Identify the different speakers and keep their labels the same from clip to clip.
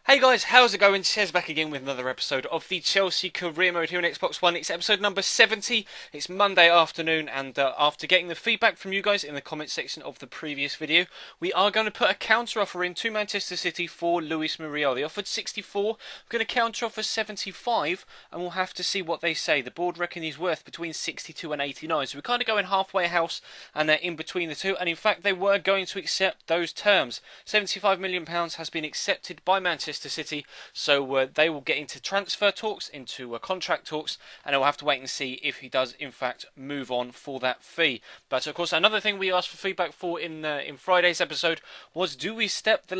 Speaker 1: Hey guys, how's it going? Chez back again with another episode of the Chelsea Career Mode here on Xbox One. It's episode number 70. It's Monday afternoon, and after getting the feedback from you guys in the comment section of the previous video, we are going to put a counter offer in to Manchester City for Luis Muriel. They offered 64. We're going to counter offer 75, and we'll have to see what they say. The board reckon he's worth between 62 and 89, so we're kind of going halfway house and in between the two. And in fact, they were going to accept those terms. £75 million has been accepted by Manchester City, so they will get into transfer talks, into contract talks, and we'll have to wait and see if he does in fact move on for that fee. But of course, another thing we asked for feedback for in Friday's episode was: do we step the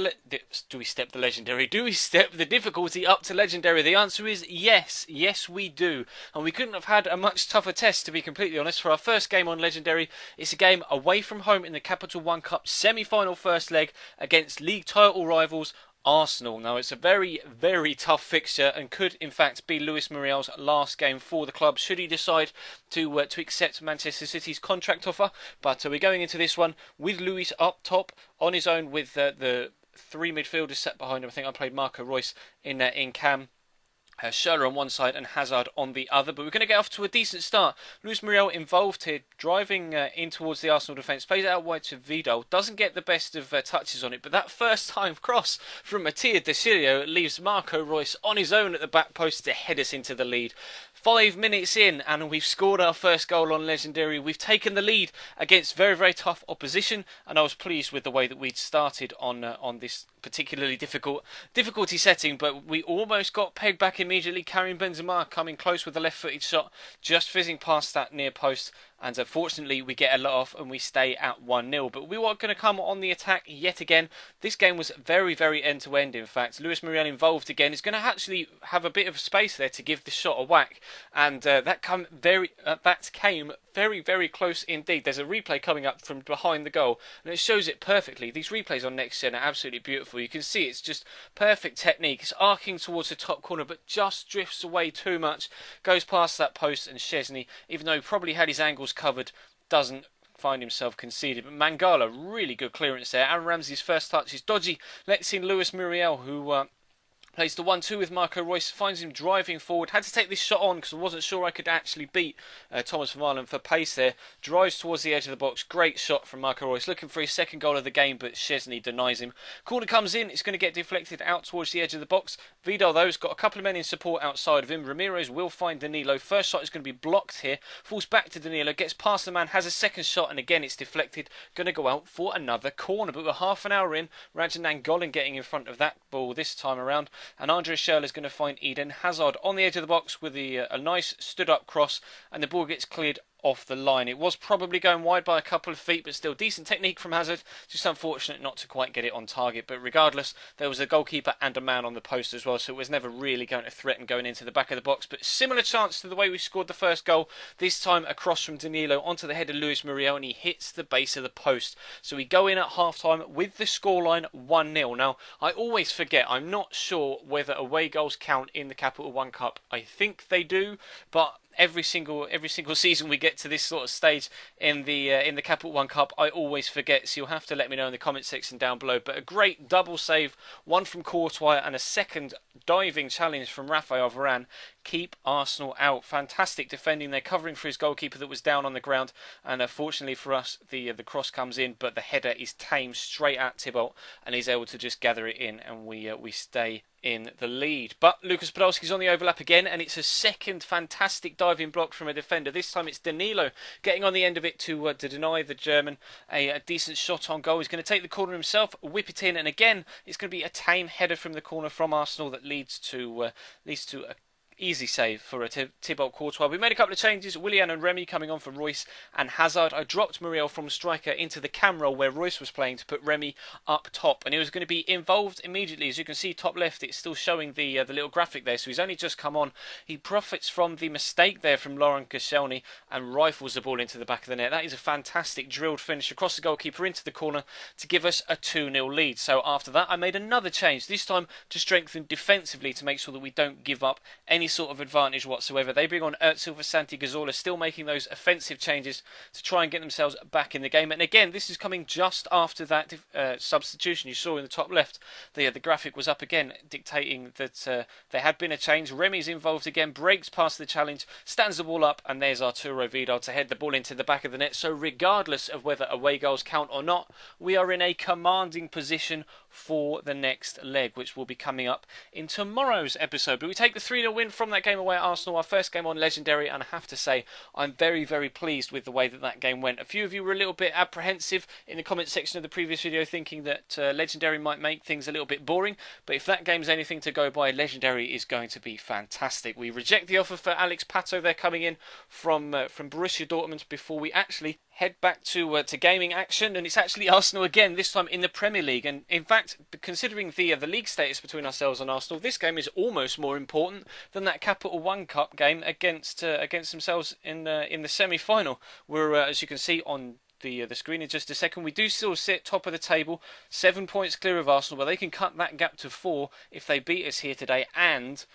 Speaker 1: legendary? Do we step the difficulty up to legendary? The answer is yes, yes we do, and we couldn't have had a much tougher test, to be completely honest. For our first game on legendary, it's a game away from home in the Capital One Cup semi-final first leg against league title rivals Arsenal. Now, it's a very, very tough fixture and could, in fact, be Luis Muriel's last game for the club should he decide to accept Manchester City's contract offer. But we're going into this one with Luis up top on his own with the three midfielders set behind him. I think I played Marco Reus in Cam. Schürrle on one side and Hazard on the other, but we're going to get off to a decent start. Luis Muriel involved here, driving in towards the Arsenal defence, plays it out wide to Vidal, doesn't get the best of touches on it, but that first time cross from Mattia De Cilio leaves Marco Reus on his own at the back post to head us into the lead. 5 minutes in and we've scored our first goal on legendary. We've taken the lead against very, very tough opposition, and I was pleased with the way that we'd started on this particularly difficulty setting, but we almost got pegged back immediately. Karim Benzema coming close with a left-footed shot, just fizzing past that near post, and unfortunately we get a lot off and we stay at 1-0. But we were going to come on the attack yet again. This game was very, very end-to-end, in fact. Luis Muriel involved again. He's going to actually have a bit of space there to give the shot a whack, and that came very, very close indeed. There's a replay coming up from behind the goal, and it shows it perfectly. These replays on Next Gen are absolutely beautiful. You can see it's just perfect technique. It's arcing towards the top corner, but just drifts away too much. Goes past that post, and Szczesny, even though he probably had his angles covered, doesn't find himself conceded. But Mangala, really good clearance there. Aaron Ramsey's first touch is dodgy. Let's in Luis Muriel, who plays the 1-2 with Marco Reus, finds him driving forward. Had to take this shot on because I wasn't sure I could actually beat Thomas Vermaelen for pace there. Drives towards the edge of the box. Great shot from Marco Reus, looking for his second goal of the game, but Szczesny denies him. Corner comes in, it's going to get deflected out towards the edge of the box. Vidal, though, has got a couple of men in support outside of him. Ramirez will find Danilo. First shot is going to be blocked here. Falls back to Danilo, gets past the man, has a second shot, and again it's deflected. Going to go out for another corner, but we're half an hour in. Rajan Nainggolan getting in front of that ball this time around. And Andre Schürrle is going to find Eden Hazard on the edge of the box with a nice stood-up cross, and the ball gets cleared off the line. It was probably going wide by a couple of feet, but still decent technique from Hazard. Just unfortunate not to quite get it on target, but regardless, there was a goalkeeper and a man on the post as well, so it was never really going to threaten going into the back of the box. But similar chance to the way we scored the first goal, this time across from Danilo onto the head of Luis Muriel, and he hits the base of the post. So we go in at half-time with the scoreline 1-0. Now, I always forget, I'm not sure whether away goals count in the Capital One Cup. I think they do, but every single season we get to this sort of stage in the Capital One Cup, I always forget, so you'll have to let me know in the comment section down below. But a great double save, one from Courtois and a second diving challenge from Raphael Varane, keep Arsenal out. Fantastic defending there, covering for his goalkeeper that was down on the ground, and fortunately for us, the cross comes in, but the header is tamed straight at Thibault, and he's able to just gather it in, and we stay in the lead. But Lucas Podolski's on the overlap again, and it's a second fantastic diving block from a defender. This time it's Danilo getting on the end of it to deny the German a decent shot on goal. He's going to take the corner himself, whip it in, and again it's going to be a tame header from the corner from Arsenal that leads to a easy save for Thibault Courtois. We made a couple of changes. Willian and Remy coming on for Reus and Hazard. I dropped Muriel from striker into the cam role where Reus was playing to put Remy up top, and he was going to be involved immediately. As you can see, top left, it's still showing the little graphic there, so he's only just come on. He profits from the mistake there from Laurent Koscielny and rifles the ball into the back of the net. That is a fantastic drilled finish across the goalkeeper into the corner to give us a 2-0 lead. So after that, I made another change, this time to strengthen defensively to make sure that we don't give up any sort of advantage whatsoever. They bring on Özil for Santi Cazorla, still making those offensive changes to try and get themselves back in the game. And again, this is coming just after that substitution you saw in the top left. The graphic was up again, dictating that there had been a change. Remy's involved again, breaks past the challenge, stands the ball up, and there's Arturo Vidal to head the ball into the back of the net. So regardless of whether away goals count or not, we are in a commanding position for the next leg, which will be coming up in tomorrow's episode. But we take the 3-0 win from that game away at Arsenal, our first game on Legendary, and I have to say I'm very, very pleased with the way that game went. A few of you were a little bit apprehensive in the comment section of the previous video, thinking that Legendary might make things a little bit boring, but if that game's anything to go by, Legendary is going to be fantastic. We reject the offer for Alex Pato. They're coming in from Borussia Dortmund before we actually head back to gaming action, and it's actually Arsenal again, this time in the Premier League. And in fact, considering the league status between ourselves and Arsenal, this game is almost more important than that Capital One Cup game against themselves in the semi-final. We're as you can see on the screen in just a second, we do still sit top of the table, 7 points clear of Arsenal, but they can cut that gap to 4 if they beat us here today and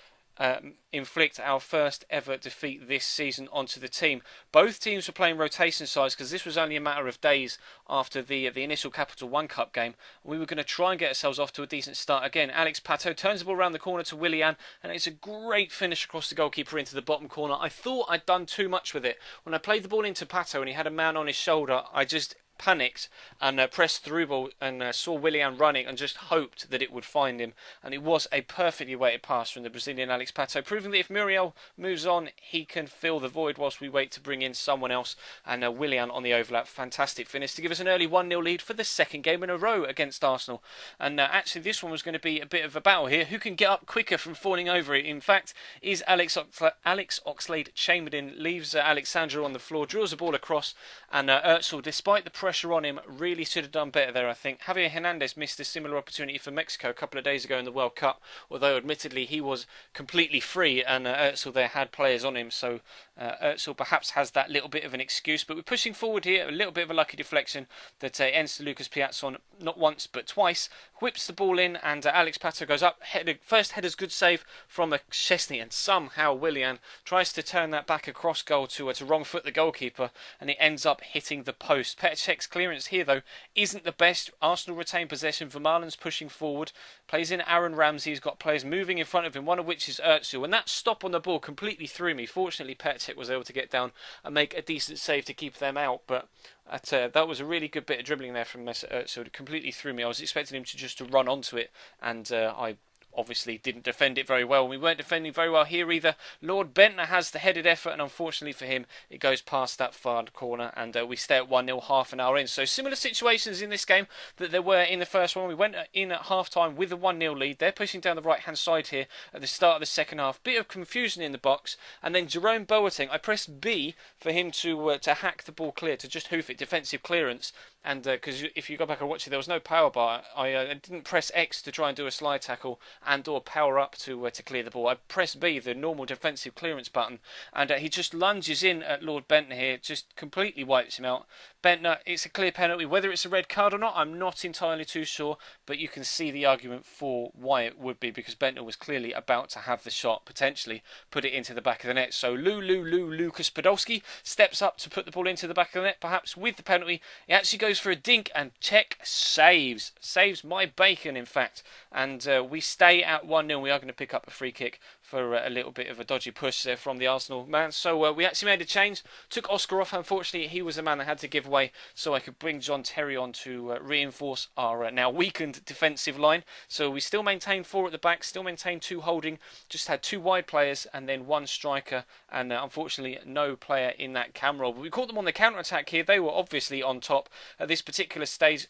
Speaker 1: inflict our first ever defeat this season onto the team. Both teams were playing rotation sides because this was only a matter of days after the initial Capital One Cup game. We were going to try and get ourselves off to a decent start again. Alex Pato turns the ball around the corner to Willian, and it's a great finish across the goalkeeper into the bottom corner. I thought I'd done too much with it. When I played the ball into Pato and he had a man on his shoulder, I just panicked and pressed through ball and saw Willian running and just hoped that it would find him, and it was a perfectly weighted pass from the Brazilian Alex Pato, proving that if Muriel moves on, he can fill the void whilst we wait to bring in someone else. And Willian on the overlap, fantastic finish to give us an early 1-0 lead for the second game in a row against Arsenal. And actually this one was going to be a bit of a battle here. Who can get up quicker from falling over it? In fact, is Alex Oxlade-Chamberlain, leaves Alexandra on the floor, drills the ball across, and Özil, despite the pressure on him, really should have done better there, I think. Javier Hernandez missed a similar opportunity for Mexico a couple of days ago in the World Cup, although admittedly he was completely free and Özil there had players on him, so Özil perhaps has that little bit of an excuse. But we're pushing forward here, a little bit of a lucky deflection that ends to Lucas Piazon not once but twice, whips the ball in, and Alex Pato goes up, first header's good save from Chesney, and somehow Willian tries to turn that back across goal to wrong foot the goalkeeper, and it ends up hitting the post. Petr Cech's clearance here though isn't the best. Arsenal retain possession, Vermaelen's pushing forward, plays in Aaron Ramsey, he's got players moving in front of him, one of which is Özil, and that stop on the ball completely threw me. Fortunately Petr Cech was able to get down and make a decent save to keep them out, but that was a really good bit of dribbling there from Özil. It completely threw me. I was expecting him to just run onto it, and I obviously didn't defend it very well. We weren't defending very well here either. Lord Bentner has the headed effort, and unfortunately for him, it goes past that far corner, and we stay at 1-0 half an hour in. So similar situations in this game that there were in the first one. We went in at half-time with a 1-0 lead. They're pushing down the right-hand side here at the start of the second half. Bit of confusion in the box, and then Jerome Boateng, I pressed B for him to hack the ball clear, to just hoof it, defensive clearance. And because if you go back and watch it, there was no power bar. I didn't press X to try and do a slide tackle and or power up to clear the ball. I pressed B, the normal defensive clearance button, and he just lunges in at Lord Bentner here, just completely wipes him out. Bentner, it's a clear penalty. Whether it's a red card or not, I'm not entirely too sure, but you can see the argument for why it would be, because Bentner was clearly about to have the shot, potentially put it into the back of the net. So Lucas Podolski steps up to put the ball into the back of the net, perhaps with the penalty. He actually goes for a dink, and Cech saves my bacon, in fact, and we stay at 1-0. We are going to pick up a free kick for a little bit of a dodgy push there from the Arsenal man. So we actually made a change, took Oscar off. Unfortunately, he was the man that had to give way, so I could bring John Terry on to reinforce our now weakened defensive line. So we still maintain 4 at the back, still maintain 2 holding, just had 2 wide players and then 1 striker, and unfortunately no player in that cam role. But we caught them on the counter-attack here. They were obviously on top at this particular stage,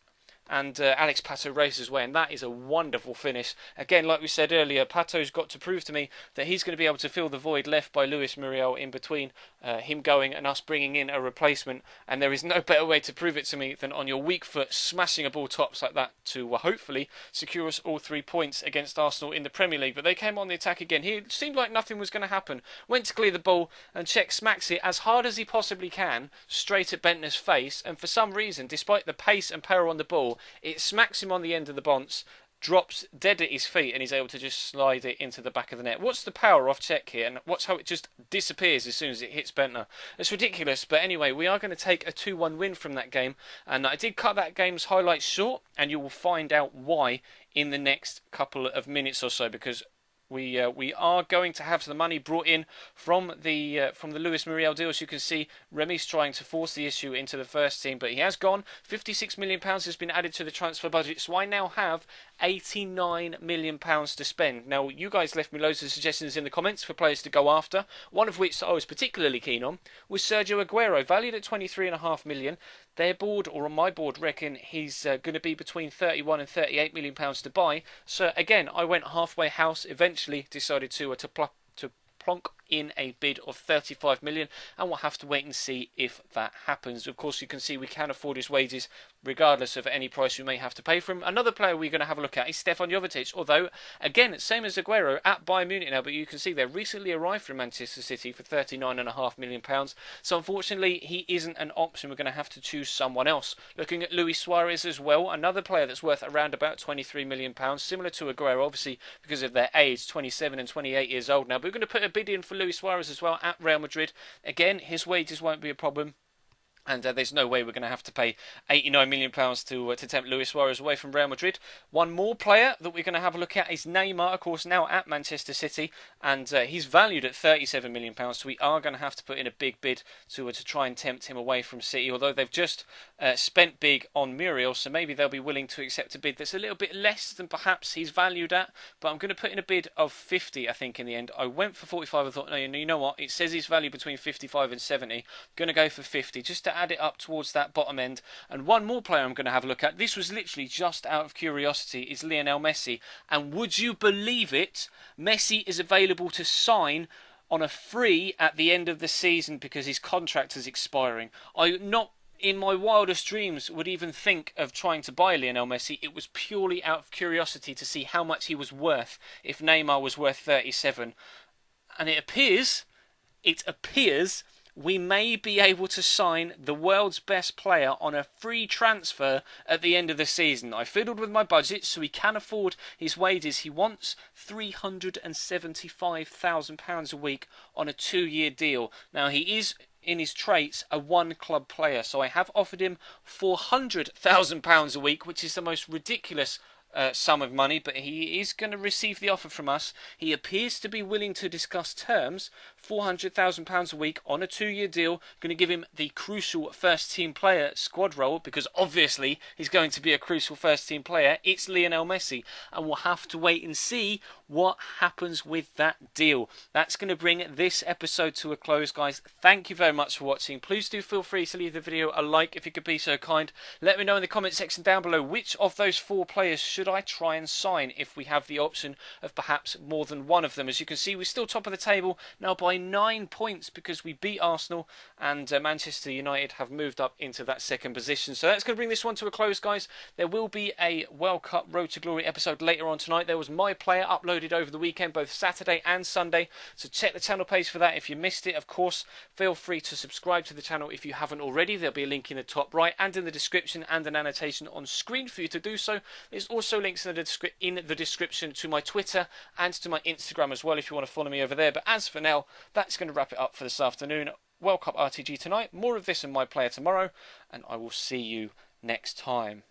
Speaker 1: and Alex Pato races away, and that is a wonderful finish. Again, like we said earlier, Pato's got to prove to me that he's going to be able to fill the void left by Luis Muriel in between him going and us bringing in a replacement, and there is no better way to prove it to me than on your weak foot smashing a ball tops like that to hopefully secure us all 3 points against Arsenal in the Premier League. But they came on the attack again. Here it seemed like nothing was going to happen. Went to clear the ball, and Cech smacks it as hard as he possibly can straight at Bentner's face, and for some reason, despite the pace and power on the ball, it smacks him on the end of the bonce, drops dead at his feet and he's able to just slide it into the back of the net. What's the power off check here? And watch how it just disappears as soon as it hits Bentner. It's ridiculous, but anyway, we are going to take a 2-1 win from that game. And I did cut that game's highlights short, and you will find out why in the next couple of minutes or so, because we are going to have the money brought in from the Luis Muriel deal. As you can see, Remy's trying to force the issue into the first team, but he has gone. £56 million has been added to the transfer budget, so I now have £89 million to spend. Now, you guys left me loads of suggestions in the comments for players to go after, one of which I was particularly keen on was Sergio Aguero, valued at £23.5 million. Their board, or on my board, reckon he's going to be between £31 and £38 million to buy. So again, I went halfway house, eventually decided to plonk in a bid of £35 million, and we'll have to wait and see if that happens. Of course, you can see we can afford his wages regardless of any price we may have to pay for him. Another player we're going to have a look at is Stefan Jovetic, although again, same as Aguero, at Bayern Munich now, but you can see they recently arrived from Manchester City for £39.5 million. So unfortunately, he isn't an option. We're going to have to choose someone else. Looking at Luis Suarez as well, another player that's worth around about £23 million, similar to Aguero, obviously because of their age, 27 and 28 years old now. But we're going to put a bid in for Luis Suarez as well at Real Madrid. Again, his wages won't be a problem. And there's no way we're going to have to pay £89 million to tempt Luis Suarez away from Real Madrid. One more player that we're going to have a look at is Neymar, of course, now at Manchester City. And he's valued at £37 million. So we are going to have to put in a big bid to try and tempt him away from City. Although they've just spent big on Muriel, so maybe they'll be willing to accept a bid that's a little bit less than perhaps he's valued at. But I'm going to put in a bid of 50, I think, in the end. I went for 45. I thought, no, you know what? It says he's valued between 55 and 70. I'm going to go for 50, just to add it up towards that bottom end. And one more player I'm going to have a look at, this was literally just out of curiosity, is Lionel Messi. And would you believe it, Messi is available to sign on a free at the end of the season because his contract is expiring. Not in my wildest dreams would even think of trying to buy Lionel Messi. It was purely out of curiosity to see how much he was worth if Neymar was worth 37. And it appears we may be able to sign the world's best player on a free transfer at the end of the season. I fiddled with my budget so he can afford his wages. He wants £375,000 a week on a 2-year deal. Now, he is, in his traits, a one-club player, so I have offered him £400,000 a week, which is the most ridiculous sum of money, but he is going to receive the offer from us. He appears to be willing to discuss terms. £400,000 a week on a 2-year deal, going to give him the crucial first team player squad role, because obviously he's going to be a crucial first team player. It's Lionel Messi, and we'll have to wait and see what happens with that deal. That's going to bring this episode to a close, guys. Thank you very much for watching. Please do feel free to leave the video a like if you could be so kind. Let me know in the comment section down below which of those 4 players should I try and sign if we have the option of perhaps more than one of them. As you can see, we're still top of the table now by 9 points because we beat Arsenal, and Manchester United have moved up into that second position. So that's going to bring this one to a close, guys. There will be a World Cup Road to Glory episode later on tonight. There was my player uploaded over the weekend, both Saturday and Sunday, so check the channel page for that if you missed it. Of course, feel free to subscribe to the channel if you haven't already. There'll be a link in the top right and in the description, and an annotation on screen for you to do so. There's also links in the description to my Twitter and to my Instagram as well if you want to follow me over there. But as for now, that's going to wrap it up for this afternoon. World Cup RTG tonight, more of this and my player tomorrow, and I will see you next time.